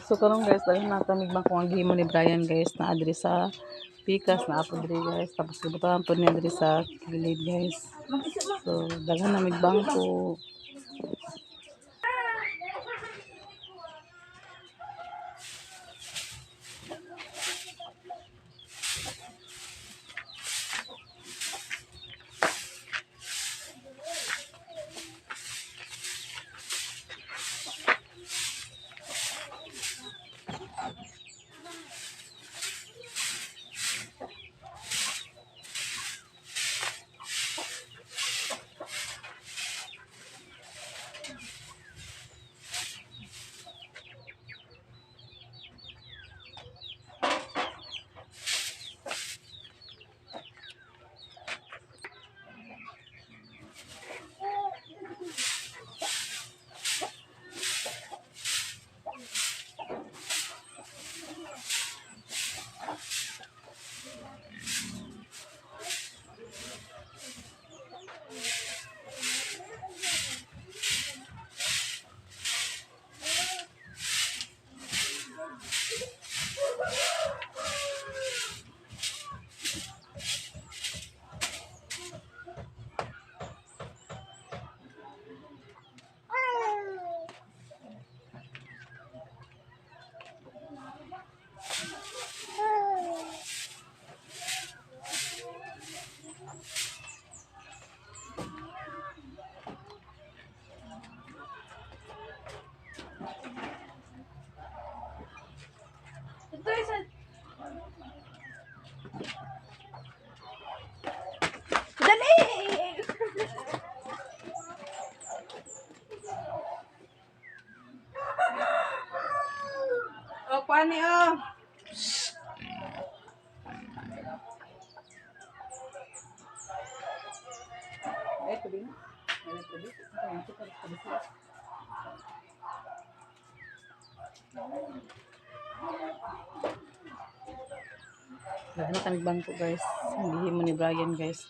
So karon guys, dahil natamig bang kung ang gihimo ni Brian guys na adri sa pikas na apo diri guys, tapos ibutahan po niya adri sa kilid guys. So daghan na mig bangko. Oh, pani oh. Ito din. Ito din. Daghan na kamig bangko guys. Ang gihimo ni Brian guys.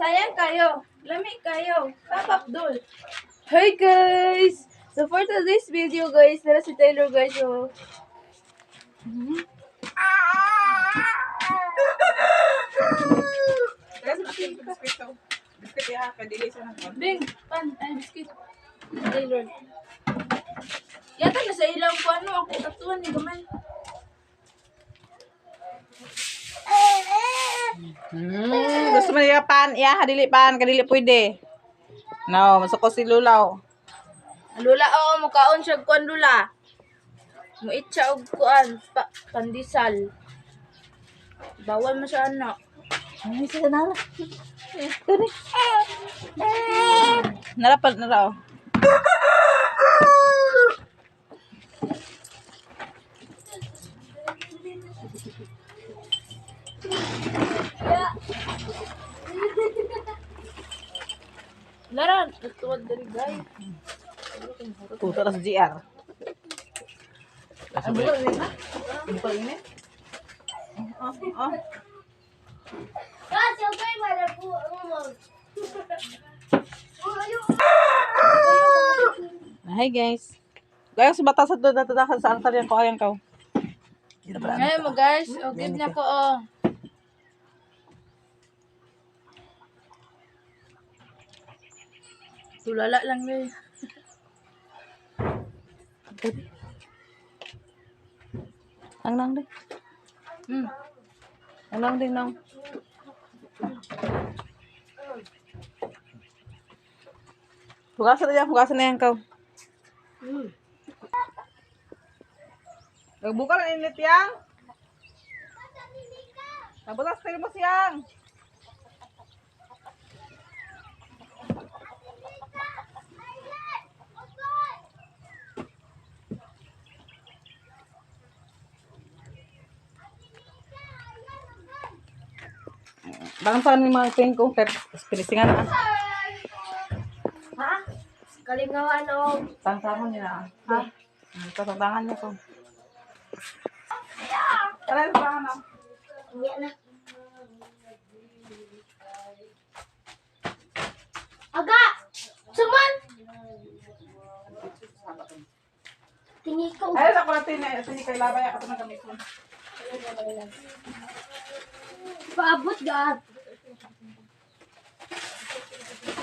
Sayang kayo. Lamig kayo. Papa Abdul. Hi guys! So for today's video guys, nara si Taylor guys. So, Bing, pan, ay biskit. Taylor. Yata na sa ilang ko ano, ako tatuan ni gamay. Gusto mo niya pan? Iya, hadili pan. Kadili pwede. No, masuko si Lulaw. Lula o, mukaon siya kuan lula. Muitsa og kuan, pandisal. Bawal mo siya anak. Ay, sige na. Dali. Narapan na raw. Lara, tutuwad dali guys. Tuto na sa GR. Ang bulo rin ha? Ang bulo rin Hi guys. Guys, bata sa doon natatakan sa altar yan ko ayang kaw. Ngayon mo guys, o give niya ko o. Tulala lang yun. Ang nang din. Ang nang din nang. Hugasan na yan kaw. Nagbuka ng init yang. Nabutas kayo mo siyang. Bang saan ni mga tingin ko? Pilisingan na. Ha? Kalingawan o. Tangtangan niya. Ha? Tangtangan niya ko. Tara, tangtangan na. Yan na. Aga! Suman! Tingin ko. Ay, sa kulatin na. Ito ni kay Labay. Ako ito na gamit mo. Paabot ka.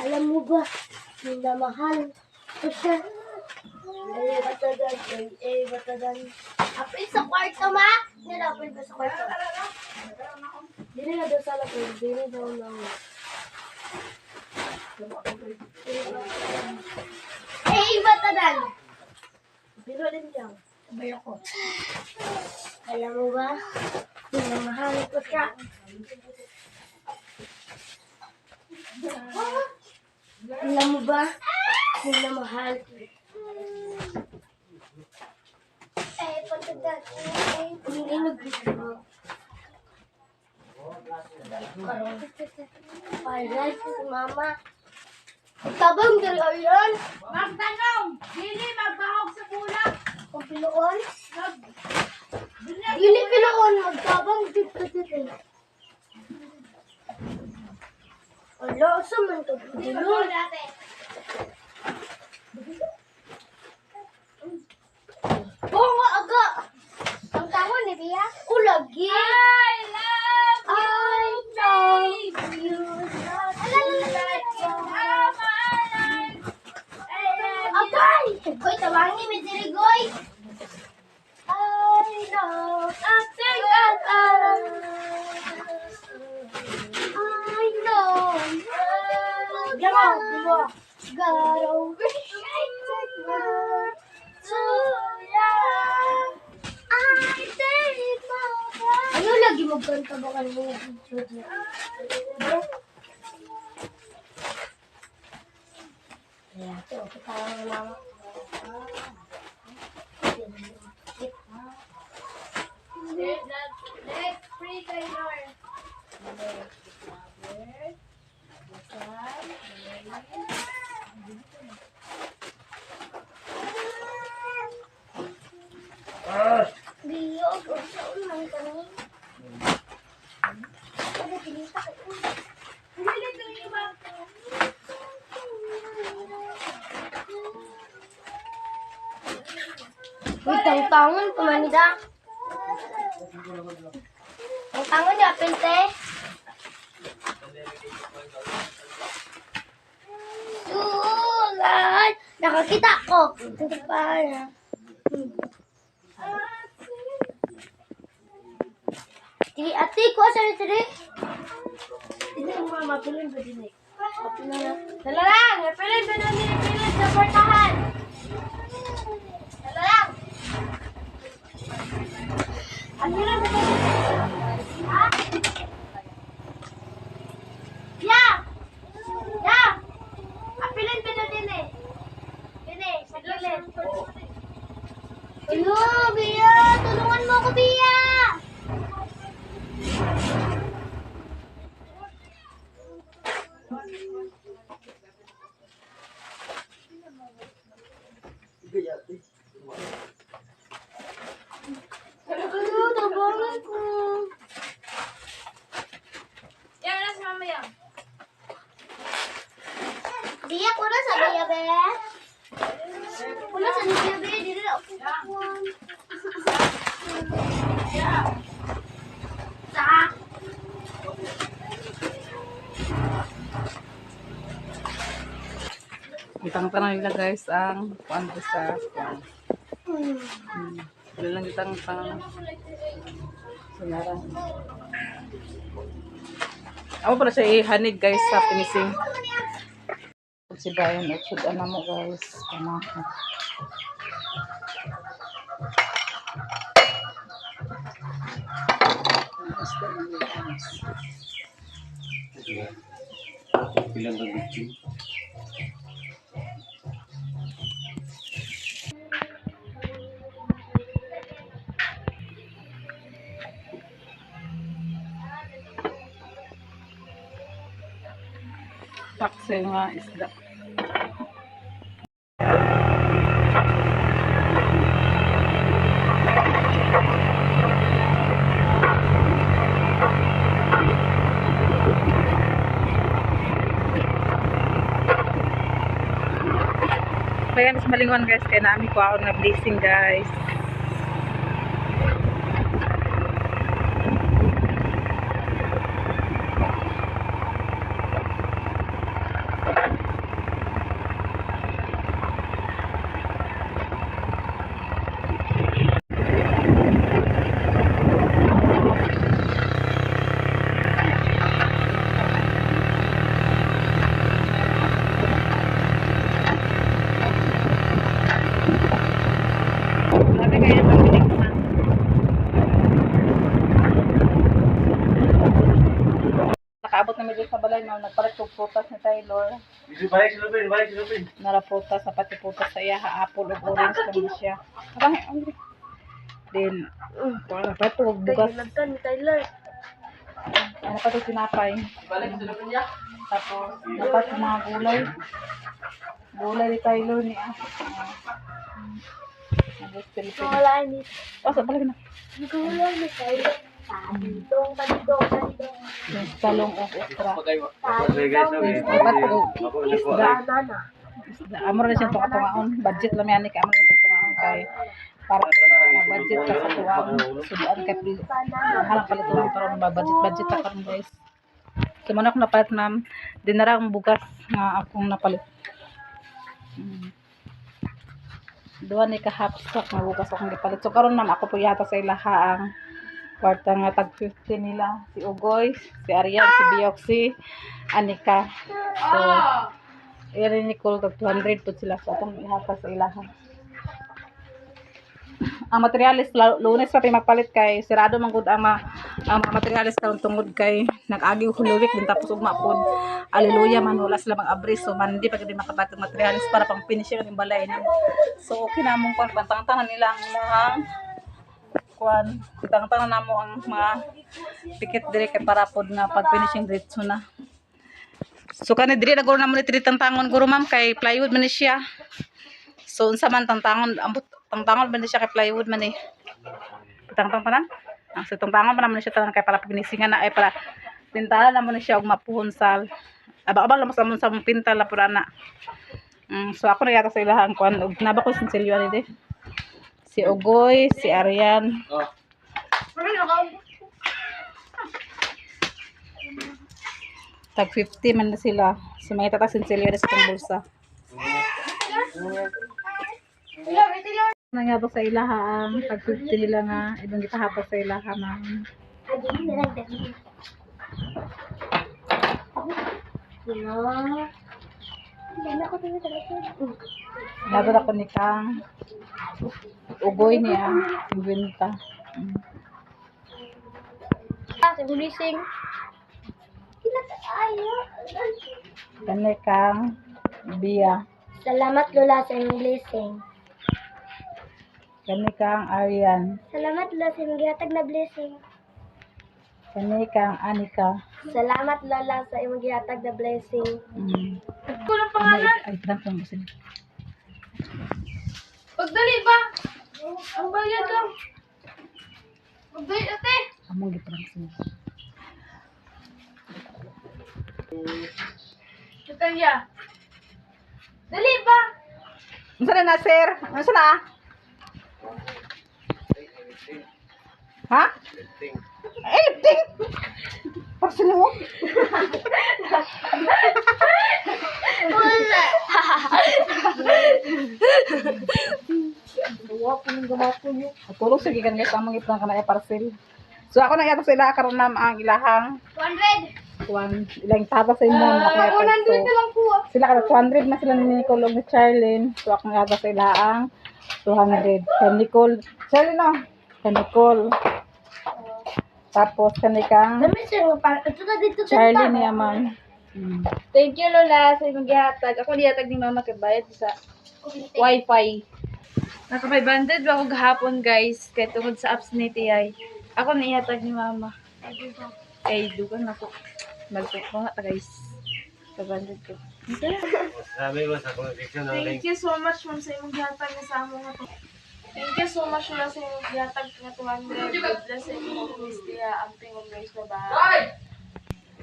Alam mo ba, minamahal ko siya. Batadan. Apin sa kwarto, ma? Nilapin ko sa kwarto. Dili na daw sa lapin. Dili daw lang. Batadan. Biro din dyan. Sabay ako. Alam mo ba, minamahal ko siya. Alam mo ba, minamahal ko. Umiinog dito. Alright, mama. Tabang dali ayan. Magtanong, dili magbahog sa bulak. Kung pinuon? Dili pinuon, magtabang dito dito. Ala, asa man ito? Dilo. Oo nga, aga. Ang tahon ni Bia? O, lagi. I love you. Agay! Goy, tawangi, may dirigoy. I love acting at I know. Gotta wish I could run to ya. I take my breath. Ano lagi mo kanta ba kanina? Ayan, ito. Katawa na mama. Let's free Taylor. Biyog, saan lang kami? Ano, pinita kayo? Hindi, Ang tangon kumanida. Ang tangon niya pinte. Sulat. Nakakita ko. Ito pa na. Sige, ate ko sa rin. Hindi mo mapilin ba din eh? Dala lang! Napilin ba doon nilipilin sa portahan? Dala lang! Ano lang ba doon? Ha? Ya! Ya! Apilin ba doon din eh? Din eh, sa gilid. Hello, Bia! Tulungan mo ako, Bia! Hello, tabangan ko. Yan na si Mama yan. Bia, kuna sa Bia, be. Kuna sa Bia, be. Dili na. Sa. Itang-tanang nila guys ang kuan sa wala lang itang-tanang sunara. Ako pala siya ihanig guys sa finishing. Si Brian at sudan na mo guys. Bilang berbiji. Pakse nga isda. Kaya mas malingon guys, kaya namin ko ako na blessing guys. Nakaabot na medyo sa balay na nagpalit kong prutas ni Taylor. Balik silupin. Nara prutas, sa pati prutas sa iya, apple o orange kami siya. Abang, then, wala pa ito, bugas. Nagtan ni Tyler. Ano pa ito sinapay. Tapos, dapat yung mga gulay. Gulay ni Taylor niya. Wala ni. Oh, sa balik na. Nagulong ni Tyler. Talong. Yung talong o okra. Dapat Isda. Amor na siyang tunga-tungaon. Budget lang yan. Amor na tunga-tungaon kay para budget ka sa tuwang sudan kay halang palituhan para budget ka karon guys. So man ako napalit ma'am. Dinara ang bugas nga akong napalit. Duha ni ka half sack nga bugas akong gipalit. So karon ma'am ako po yata sa ilaha ang kwarta nga tag 50 nila. Si Ugoy, si Arian, si Biok, si Anika. So Eri ni Nicole tag 200 po sila sa atong ihata sa ilaha. Ang materialis Lunes pa magpalit kay sirado man gud ang materialis karon tungod kay nag-agi og hulawik din tapos ugma pod. Hallelujah man wala sila mag-abris so man di pa gid makapalit og materialis para pang finishing ng balay na. So okay na mong kon pantang-tangan nila ang ilang kuan pantang-tangan namo ang mga pikit dire kay para pod nga pag finishing diretso na. So kani dire na guro na mo ni tantangon guro ma'am kay plywood man ni siya. So unsa man tantangon ambot tangtangon man siya kay plywood man eh. Tangtang tanan. Ang sa tangtangon man naman siya tanan kay para pagnisingan na ay para pintahan naman siya og mapuhon sa aba-aba lang sa pintal la pura na. So ako na yata sa ilahang kuan og naba ko sinselyo ani de. si Ugoy, si Arian. Oh. Tag 50 man na sila. So may tatasin sila sa itong bulsa. Nangyabot sa ilaha ang tag 50 nila nga ibang gitahapag sa ilaha ma'am. Nagod ako ni Kang. Ugoy niya. Ibenta. Blessing. Kani Kang. Bia. Salamat Lola sa iyong blessing. Kani Kang Arian. Salamat Lola sa iyong gihatag na blessing. Kani Kang Anika. Salamat Lola sa iyong gihatag na blessing. Kulang pangalan. Ay, prank mo sila. Pagdali ba? Ang bayad lang. Pagdali ate. Among giprank sila. Kataya. Dali ba? Unsa na sir? Unsa na? Ha? Eh, lifting! Parang mo? Wala. Tulog sige kan guys, among ipang kanaya parcel. So ako na yato sila karon na ang ilahang 200. kuan ilang tata sa inyo na kaya so, lang po. sila kada 200 na sila ni Nicole ug ni Charlene. So ako na yato sa ilaang 200. Kay Nicole, Charlene no. Kay Nicole. Tapos kanikang Dami siya para ito na dito Charlene niya man. Thank you Lola sa imong gihatag. Ako gihatag ni Mama kay bayad sa Wi-Fi. Naka 500 ba ako gahapon guys kay tungod sa apps ni TI. Ako na ihatag ni Mama. Kay dugang ako. Magpuk ko nga ta guys. 500 ko. Sabi mo sa connection ng link. Thank you so much ma'am sa imong gihatag nga sa amo nga to. Thank you so much Lola sa imong gihatag nga 200. God bless sa imong Kristiya ang tingog guys na bahay.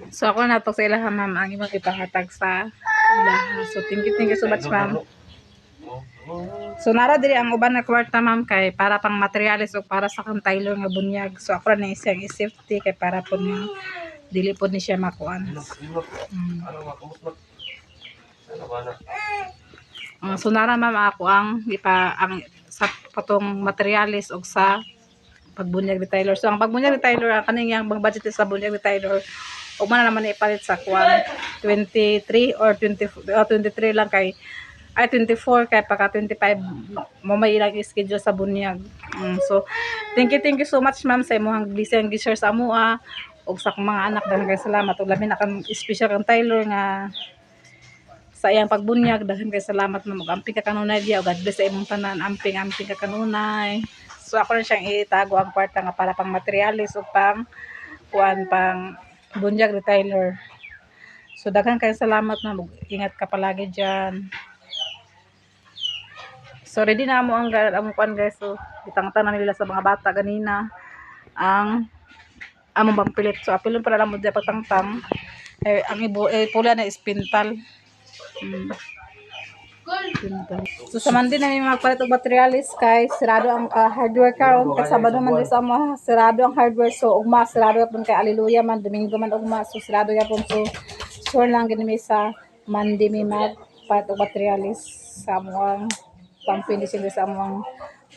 So ako na to sa ilaha ma'am ang imong ipahatag sa ilaha. So thank you so much ma'am. So nara diri ang uban nga kwarta ma'am kay para pang materials o para sa kang Tyler nga bunyag. So ako na siyang i-safety kay para po nga dili po ni siya makuan. Ano ba? Kumusta? Ano ba na? So nara ma'am ako ang ang sa patong materials o sa pagbunyag ni Tyler. So ang pagbunyag ni Tyler ang kaning yang budget sa bunyag ni Tyler ug man naman ipalit sa kuan 23 or 23 lang kay ay 24 kay pagka 25 mo may ilang schedule sa bunyag. So thank you so much ma'am sa imong blessing gi-share sa amoa ug sa akong mga anak daghan kay salamat ug labi na kan special kang Tyler nga sa iyang pagbunyag daghan kay salamat ma'am ug amping ka kanunay diya ug God bless sa imong tanan amping ka kanunay. So ako rin siyang itago ang kwarta nga para pang materialis ug pang kuan pang bunyag ni Tyler. So daghan kay salamat ma'am ug ingat ka palagi diyan. So ready na mo ang kuan guys. So bitangtan na nila sa mga bata ganina ang among pampilit. So apilon para lang mo diya pagtangtang. Ang pula na spintal. So sa Monday na may magpalit og materialis kay sirado ang hardware karon kay Sabado man sa mo sirado ang hardware so ugma sirado pun kay Alleluia man Domingo man ugma so sirado yapon so sure lang gini sa Monday may magpalit og materialis sa among pang-finishing sa among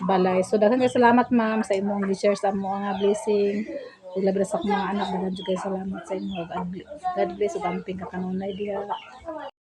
balay. So daghan kay salamat ma'am sa imong gi-share sa among blessing. Ug labi sa akong mga anak daghan kay salamat sa imong God bless ug amping ka kanunay diha.